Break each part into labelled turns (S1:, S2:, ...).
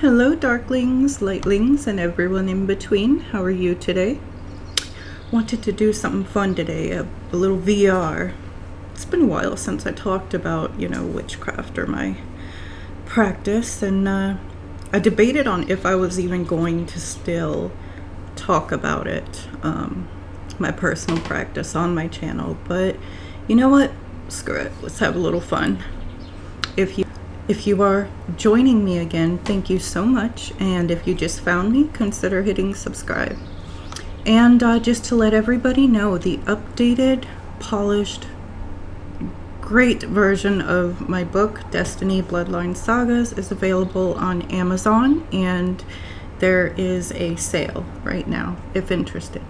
S1: Hello Darklings, Lightlings, and everyone in between. How are you today? Wanted to do something fun today, a little VR. It's been a while since I talked about, witchcraft or my practice, and I debated on if I was even going to still talk about it, my personal practice on my channel, but you know what? Screw it. Let's have a little fun. If you are joining me again, thank you so much. And if you just found me, consider hitting subscribe. And just to let everybody know, the updated, polished, great version of my book, Destiny Bloodline Sagas, is available on Amazon. And there is a sale right now, if interested.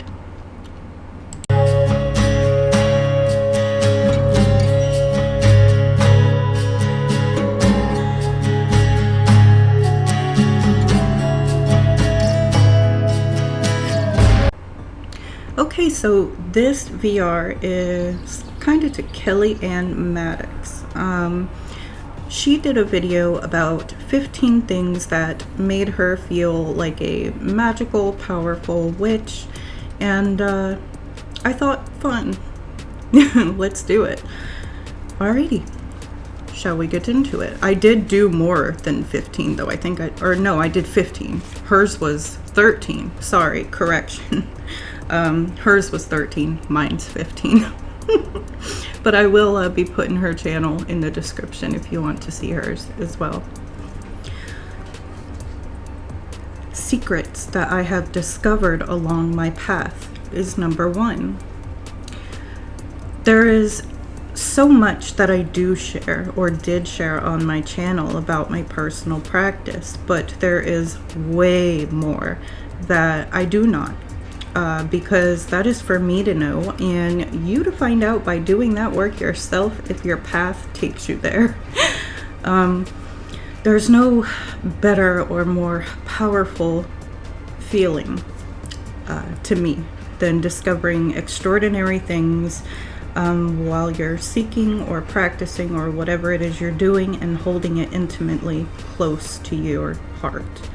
S1: Okay, so this VR is kind of to Kelly Ann Maddox. She did a video about 15 things that made her feel like a magical, powerful witch, and I thought, fun. Let's do it. Alrighty, shall we get into it? I did do more than 15 though. I did 15. Hers was 13. Sorry, correction. Hers was 13, mine's 15. But I will be putting her channel in the description if you want to see hers as well. Secrets that I have discovered along my path is number 1. There is so much that I do share or did share on my channel about my personal practice, but there is way more that I do not. Because that is for me to know and you to find out by doing that work yourself if your path takes you there. There's no better or more powerful feeling to me than discovering extraordinary things while you're seeking or practicing or whatever it is you're doing, and holding it intimately close to your heart.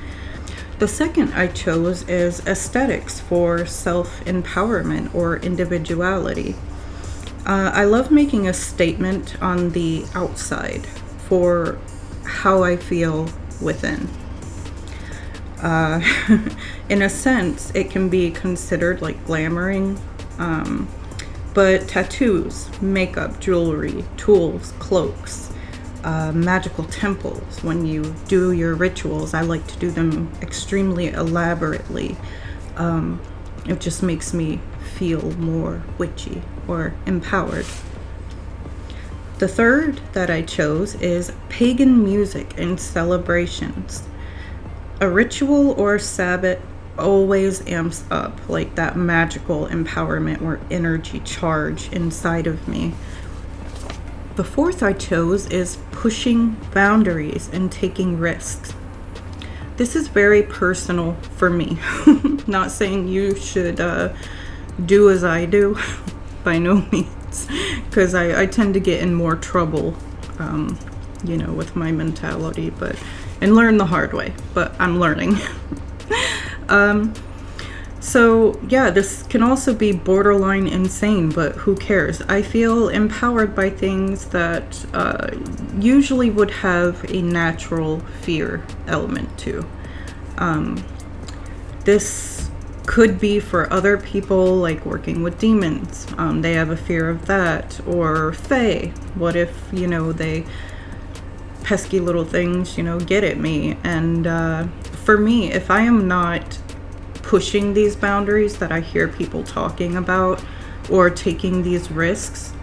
S1: The second I chose is aesthetics for self-empowerment or individuality. I love making a statement on the outside for how I feel within. In a sense, it can be considered like glamoring, but tattoos, makeup, jewelry, tools, cloaks, magical temples. When you do your rituals, I like to do them extremely elaborately. It just makes me feel more witchy or empowered. The third that I chose is pagan music and celebrations. A ritual or Sabbath always amps up like that magical empowerment or energy charge inside of me. The fourth I chose is pushing boundaries and taking risks. This is very personal for me. Not saying you should do as I do, by no means, because I tend to get in more trouble, with my mentality, and learn the hard way, but I'm learning. So yeah, this can also be borderline insane, but who cares? I feel empowered by things that usually would have a natural fear element to. This could be for other people, like working with demons. They have a fear of that. Or fae. What if, they pesky little things, get at me? And for me, if I am not pushing these boundaries that I hear people talking about, or taking these risks,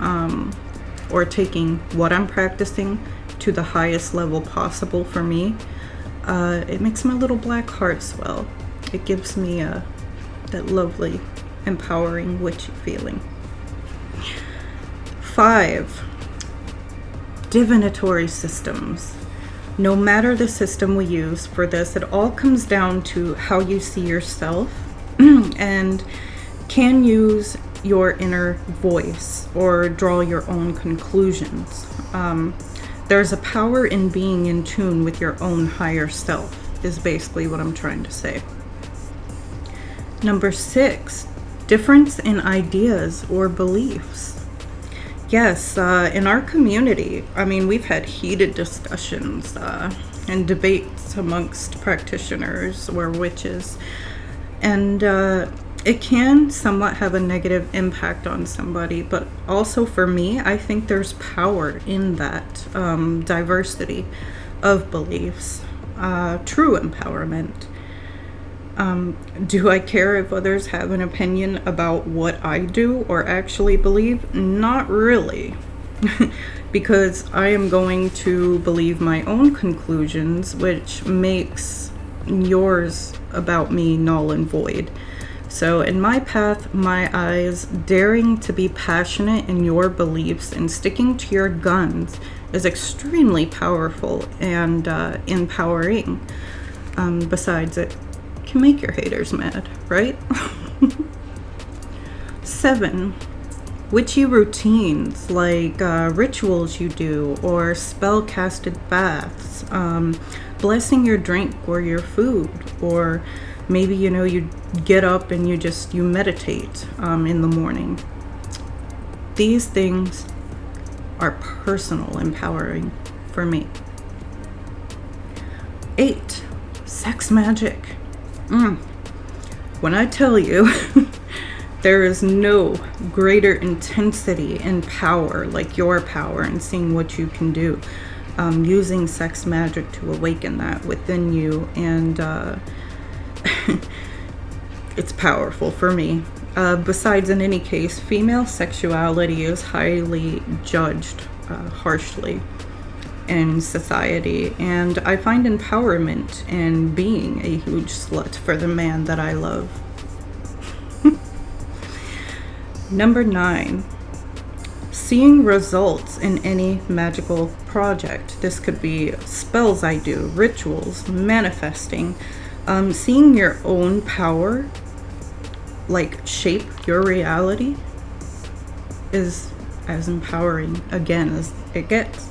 S1: or taking what I'm practicing to the highest level possible for me, it makes my little black heart swell. It gives me that lovely, empowering, witchy feeling. 5. Divinatory systems. No matter the system we use for this, it all comes down to how you see yourself and can use your inner voice or draw your own conclusions. There's a power in being in tune with your own higher self. is basically what I'm trying to say. Number 6, difference in ideas or beliefs. Yes, in our community, I mean, we've had heated discussions and debates amongst practitioners or witches, and it can somewhat have a negative impact on somebody, but also for me, I think there's power in that diversity of beliefs, true empowerment. Do I care if others have an opinion about what I do or actually believe? Not really. Because I am going to believe my own conclusions, which makes yours about me null and void. So in my path, my eyes, daring to be passionate in your beliefs and sticking to your guns is extremely powerful and empowering. Besides, it can make your haters mad, right? 7, witchy routines like rituals you do or spell-casted baths, blessing your drink or your food, or maybe, you get up and you meditate in the morning. These things are personal empowering for me. 8, sex magic. When I tell you, there is no greater intensity and power like your power and seeing what you can do. Using sex magic to awaken that within you, and it's powerful for me. Besides, in any case, female sexuality is highly judged harshly in society, and I find empowerment in being a huge slut for the man that I love. Number 9, seeing results in any magical project. This could be spells I do, rituals, manifesting. Seeing your own power like shape your reality is as empowering again as it gets.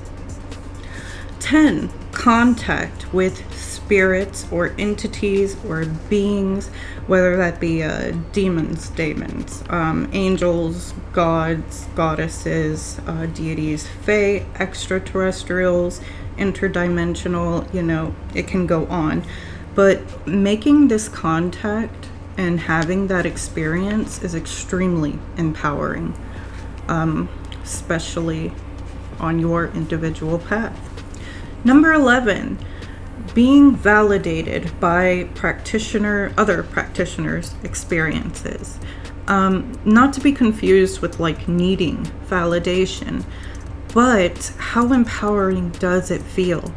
S1: 10, contact with spirits or entities or beings, whether that be demons, daemons, angels, gods, goddesses, deities, fae, extraterrestrials, interdimensional, it can go on. But making this contact and having that experience is extremely empowering, especially on your individual path. Number 11, being validated by other practitioners' experiences. Not to be confused with like needing validation, but how empowering does it feel?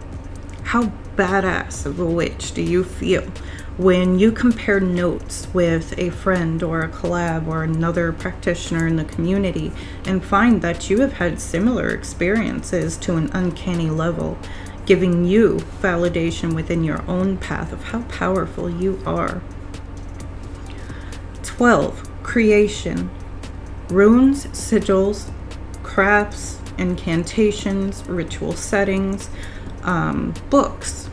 S1: How badass of a witch do you feel when you compare notes with a friend or a collab or another practitioner in the community and find that you have had similar experiences to an uncanny level, giving you validation within your own path of how powerful you are. 12, creation. Runes, sigils, crafts, incantations, ritual settings, books,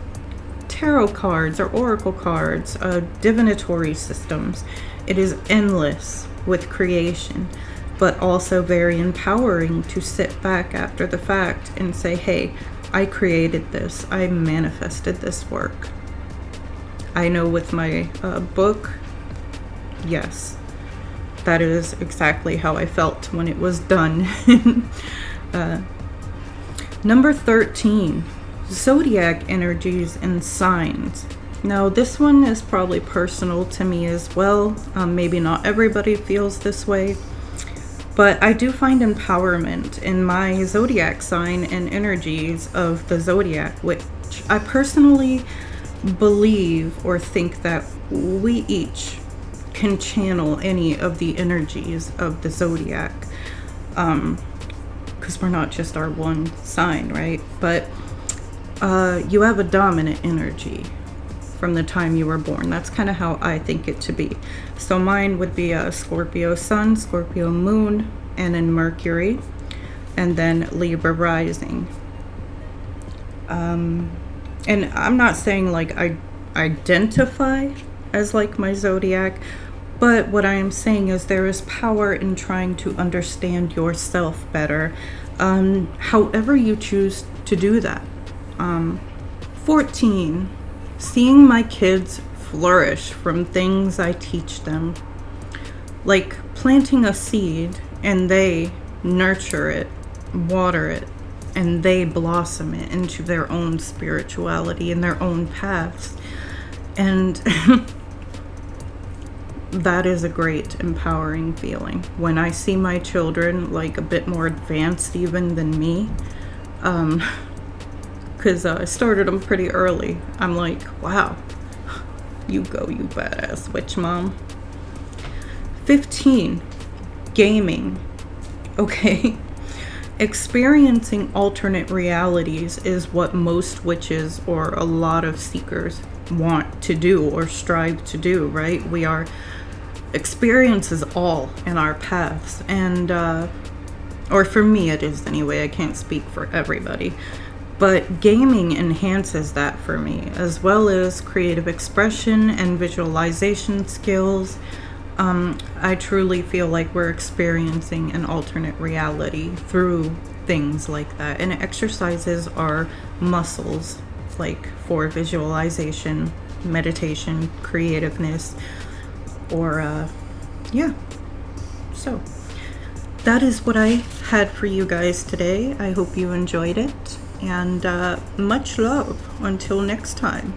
S1: tarot cards or oracle cards, divinatory systems. It is endless with creation, but also very empowering to sit back after the fact and say, hey, I created this, I manifested this work. I know with my book, yes, that is exactly how I felt when it was done. Number 13, zodiac energies and signs. Now this one is probably personal to me as well. Maybe not everybody feels this way, but I do find empowerment in my zodiac sign and energies of the zodiac, which I personally believe or think that we each can channel any of the energies of the zodiac, because we're not just our one sign, right? But you have a dominant energy from the time you were born. That's kind of how I think it to be. So mine would be a Scorpio sun, Scorpio moon, and then Mercury, and then Libra rising. And I'm not saying like I identify as like my zodiac, but what I am saying is there is power in trying to understand yourself better, however you choose to do that. 14, seeing my kids flourish from things I teach them, like planting a seed and they nurture it, water it, and they blossom it into their own spirituality and their own paths. And that is a great empowering feeling when I see my children like a bit more advanced even than me, because I started them pretty early. I'm like, wow, you go, you badass witch mom. 15, gaming. Okay. Experiencing alternate realities is what most witches or a lot of seekers want to do or strive to do, right? We are experiences all in our paths, and or for me it is anyway. I can't speak for everybody, but gaming enhances that for me, as well as creative expression and visualization skills. I truly feel like we're experiencing an alternate reality through things like that, and it exercises our muscles, like for visualization, meditation, creativeness, or yeah. So that is what I had for you guys today. I hope you enjoyed it, and much love until next time.